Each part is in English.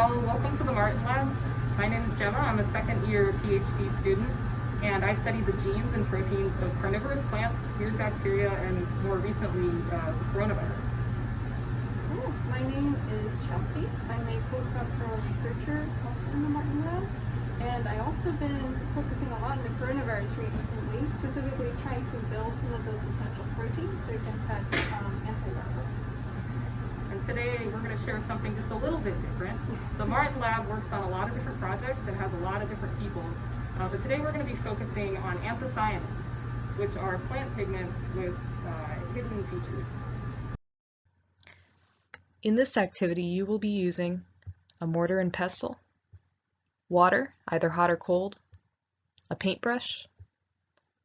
all, welcome to the Martin Lab. My name is Gemma. I'm a second year PhD student, and I study the genes and proteins of carnivorous plants, weird bacteria, and more recently, the coronavirus. Cool. My name is Chelsea. I'm a postdoctoral researcher also in the Martin Lab, and I've also been focusing a lot on the coronavirus recently, specifically trying to build some of those essential proteins so we can test antivirals. And today we're going to share something just a little bit different. The Martin Lab works on a lot of different projects and has a lot of different people, but today we're going to be focusing on anthocyanins, which are plant pigments with hidden features. In this activity, you will be using a mortar and pestle, water, either hot or cold, a paintbrush,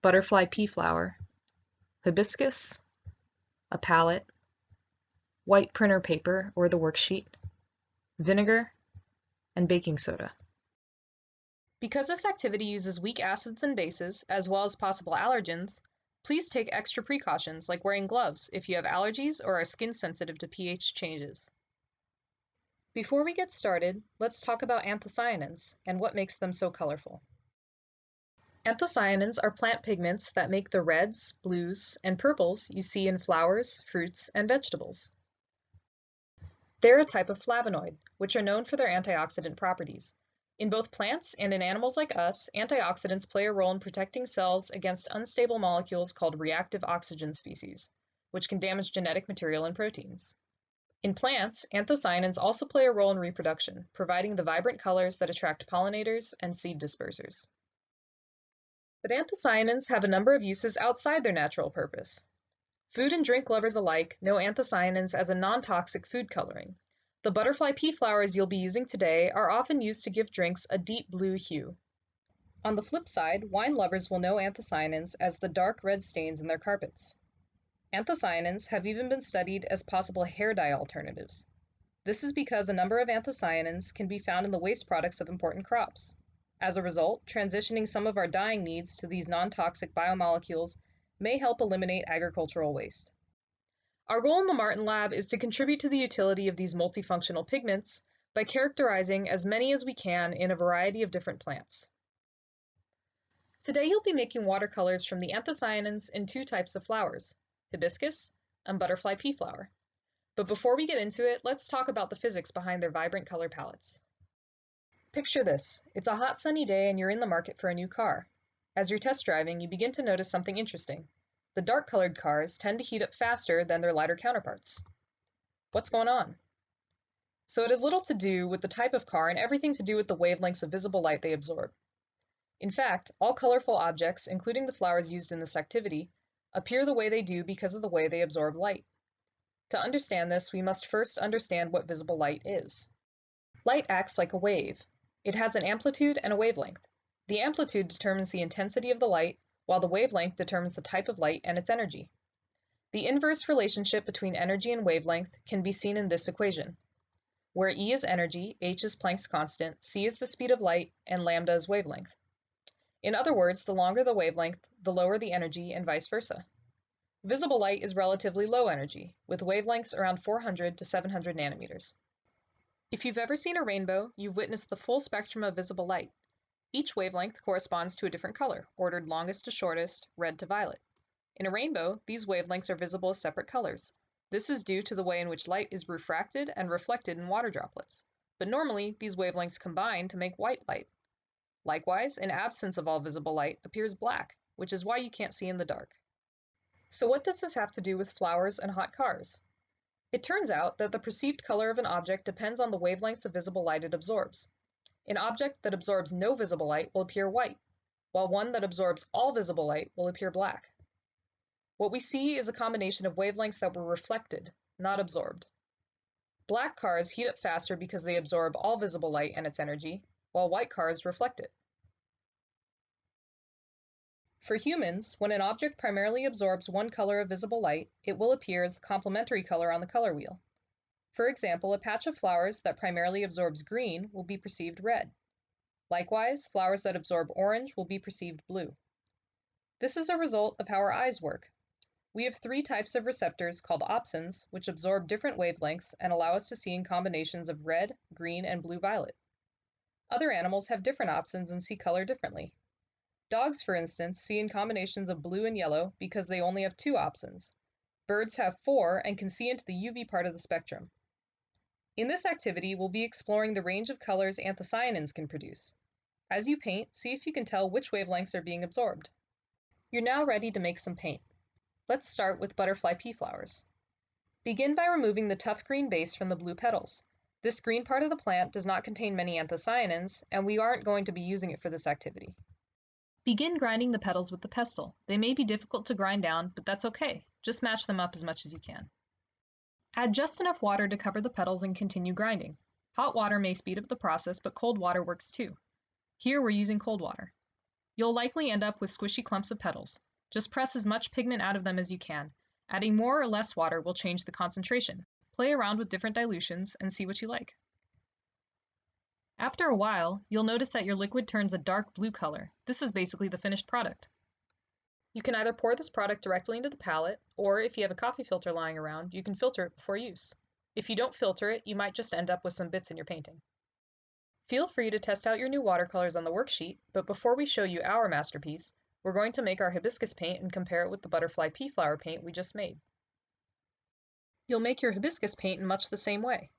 butterfly pea flower, hibiscus, a palette, white printer paper or the worksheet, vinegar, and baking soda. Because this activity uses weak acids and bases, as well as possible allergens, please take extra precautions like wearing gloves if you have allergies or are skin sensitive to pH changes. Before we get started, let's talk about anthocyanins and what makes them so colorful. Anthocyanins are plant pigments that make the reds, blues, and purples you see in flowers, fruits, and vegetables. They're a type of flavonoid, which are known for their antioxidant properties. In both plants and in animals like us, antioxidants play a role in protecting cells against unstable molecules called reactive oxygen species, which can damage genetic material and proteins. In plants, anthocyanins also play a role in reproduction, providing the vibrant colors that attract pollinators and seed dispersers. But anthocyanins have a number of uses outside their natural purpose. Food and drink lovers alike know anthocyanins as a non-toxic food coloring. The butterfly pea flowers you'll be using today are often used to give drinks a deep blue hue. On the flip side, wine lovers will know anthocyanins as the dark red stains in their carpets. Anthocyanins have even been studied as possible hair dye alternatives. This is because a number of anthocyanins can be found in the waste products of important crops. As a result, transitioning some of our dyeing needs to these non-toxic biomolecules may help eliminate agricultural waste. Our goal in the Martin Lab is to contribute to the utility of these multifunctional pigments by characterizing as many as we can in a variety of different plants. Today you'll be making watercolors from the anthocyanins in two types of flowers, hibiscus and butterfly pea flower. But before we get into it, let's talk about the physics behind their vibrant color palettes. Picture this. It's a hot sunny day and you're in the market for a new car. As you're test driving, you begin to notice something interesting. The dark-colored cars tend to heat up faster than their lighter counterparts. What's going on? So it has little to do with the type of car and everything to do with the wavelengths of visible light they absorb. In fact, all colorful objects, including the flowers used in this activity, appear the way they do because of the way they absorb light. To understand this, we must first understand what visible light is. Light acts like a wave. It has an amplitude and a wavelength. The amplitude determines the intensity of the light, while the wavelength determines the type of light and its energy. The inverse relationship between energy and wavelength can be seen in this equation, where E is energy, h is Planck's constant, c is the speed of light, and lambda is wavelength. In other words, the longer the wavelength, the lower the energy, and vice versa. Visible light is relatively low energy, with wavelengths around 400 to 700 nanometers. If you've ever seen a rainbow, you've witnessed the full spectrum of visible light. Each wavelength corresponds to a different color, ordered longest to shortest, red to violet. In a rainbow, these wavelengths are visible as separate colors. This is due to the way in which light is refracted and reflected in water droplets. But normally, these wavelengths combine to make white light. Likewise, in absence of all visible light appears black, which is why you can't see in the dark. So what does this have to do with flowers and hot cars? It turns out that the perceived color of an object depends on the wavelengths of visible light it absorbs. An object that absorbs no visible light will appear white, while one that absorbs all visible light will appear black. What we see is a combination of wavelengths that were reflected, not absorbed. Black cars heat up faster because they absorb all visible light and its energy, while white cars reflect it. For humans, when an object primarily absorbs one color of visible light, it will appear as the complementary color on the color wheel. For example, a patch of flowers that primarily absorbs green will be perceived red. Likewise, flowers that absorb orange will be perceived blue. This is a result of how our eyes work. We have three types of receptors called opsins, which absorb different wavelengths and allow us to see in combinations of red, green, and blue-violet. Other animals have different opsins and see color differently. Dogs, for instance, see in combinations of blue and yellow because they only have two opsins. Birds have four and can see into the UV part of the spectrum. In this activity, we'll be exploring the range of colors anthocyanins can produce. As you paint, see if you can tell which wavelengths are being absorbed. You're now ready to make some paint. Let's start with butterfly pea flowers. Begin by removing the tough green base from the blue petals. This green part of the plant does not contain many anthocyanins, and we aren't going to be using it for this activity. Begin grinding the petals with the pestle. They may be difficult to grind down, but that's okay. Just match them up as much as you can. Add just enough water to cover the petals and continue grinding. Hot water may speed up the process, but cold water works too. Here we're using cold water. You'll likely end up with squishy clumps of petals. Just press as much pigment out of them as you can. Adding more or less water will change the concentration. Play around with different dilutions and see what you like. After a while, you'll notice that your liquid turns a dark blue color. This is basically the finished product. You can either pour this product directly into the palette, or if you have a coffee filter lying around, you can filter it before use. If you don't filter it, you might just end up with some bits in your painting. Feel free to test out your new watercolors on the worksheet, but before we show you our masterpiece, we're going to make our hibiscus paint and compare it with the butterfly pea flower paint we just made. You'll make your hibiscus paint in much the same way.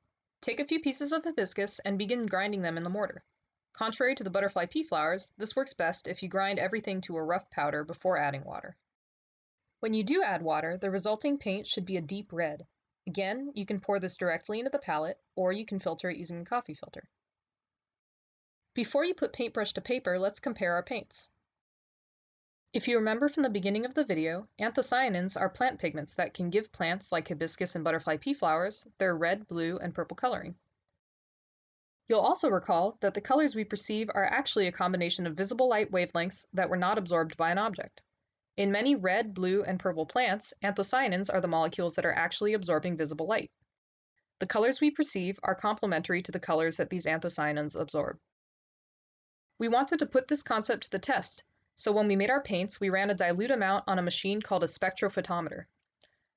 Take a few pieces of hibiscus and begin grinding them in the mortar. Contrary to the butterfly pea flowers, this works best if you grind everything to a rough powder before adding water. When you do add water, the resulting paint should be a deep red. Again, you can pour this directly into the palette, or you can filter it using a coffee filter. Before you put paintbrush to paper, let's compare our paints. If you remember from the beginning of the video, anthocyanins are plant pigments that can give plants like hibiscus and butterfly pea flowers their red, blue, and purple coloring. You'll also recall that the colors we perceive are actually a combination of visible light wavelengths that were not absorbed by an object. In many red, blue, and purple plants, anthocyanins are the molecules that are actually absorbing visible light. The colors we perceive are complementary to the colors that these anthocyanins absorb. We wanted to put this concept to the test, so when we made our paints, we ran a dilute amount on a machine called a spectrophotometer.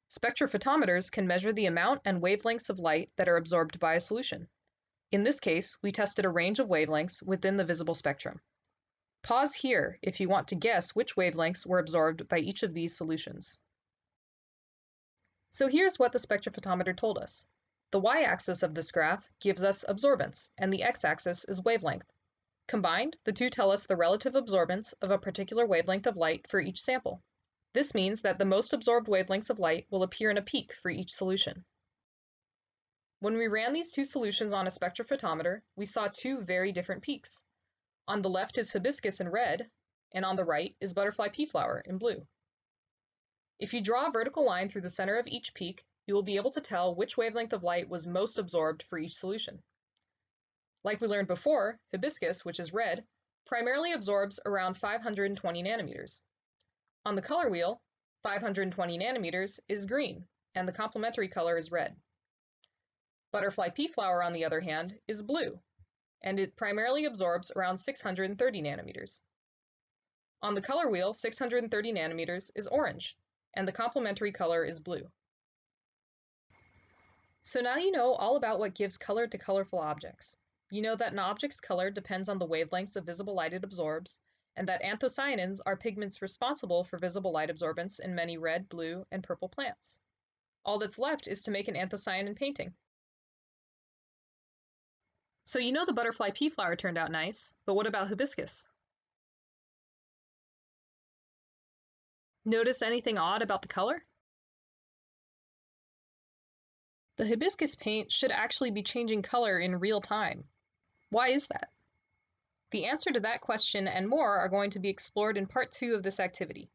Spectrophotometers can measure the amount and wavelengths of light that are absorbed by a solution. In this case, we tested a range of wavelengths within the visible spectrum. Pause here if you want to guess which wavelengths were absorbed by each of these solutions. So here's what the spectrophotometer told us. The y-axis of this graph gives us absorbance, and the x-axis is wavelength. Combined, the two tell us the relative absorbance of a particular wavelength of light for each sample. This means that the most absorbed wavelengths of light will appear in a peak for each solution. When we ran these two solutions on a spectrophotometer, we saw two very different peaks. On the left is hibiscus in red, and on the right is butterfly pea flower in blue. If you draw a vertical line through the center of each peak, you will be able to tell which wavelength of light was most absorbed for each solution. Like we learned before, hibiscus, which is red, primarily absorbs around 520 nanometers. On the color wheel, 520 nanometers is green, and the complementary color is red. Butterfly pea flower, on the other hand, is blue, and it primarily absorbs around 630 nanometers. On the color wheel, 630 nanometers is orange, and the complementary color is blue. So now you know all about what gives color to colorful objects. You know that an object's color depends on the wavelengths of visible light it absorbs, and that anthocyanins are pigments responsible for visible light absorbance in many red, blue, and purple plants. All that's left is to make an anthocyanin painting. So you know the butterfly pea flower turned out nice, but what about hibiscus? Notice anything odd about the color? The hibiscus paint should actually be changing color in real time. Why is that? The answer to that question and more are going to be explored in part 2 of this activity.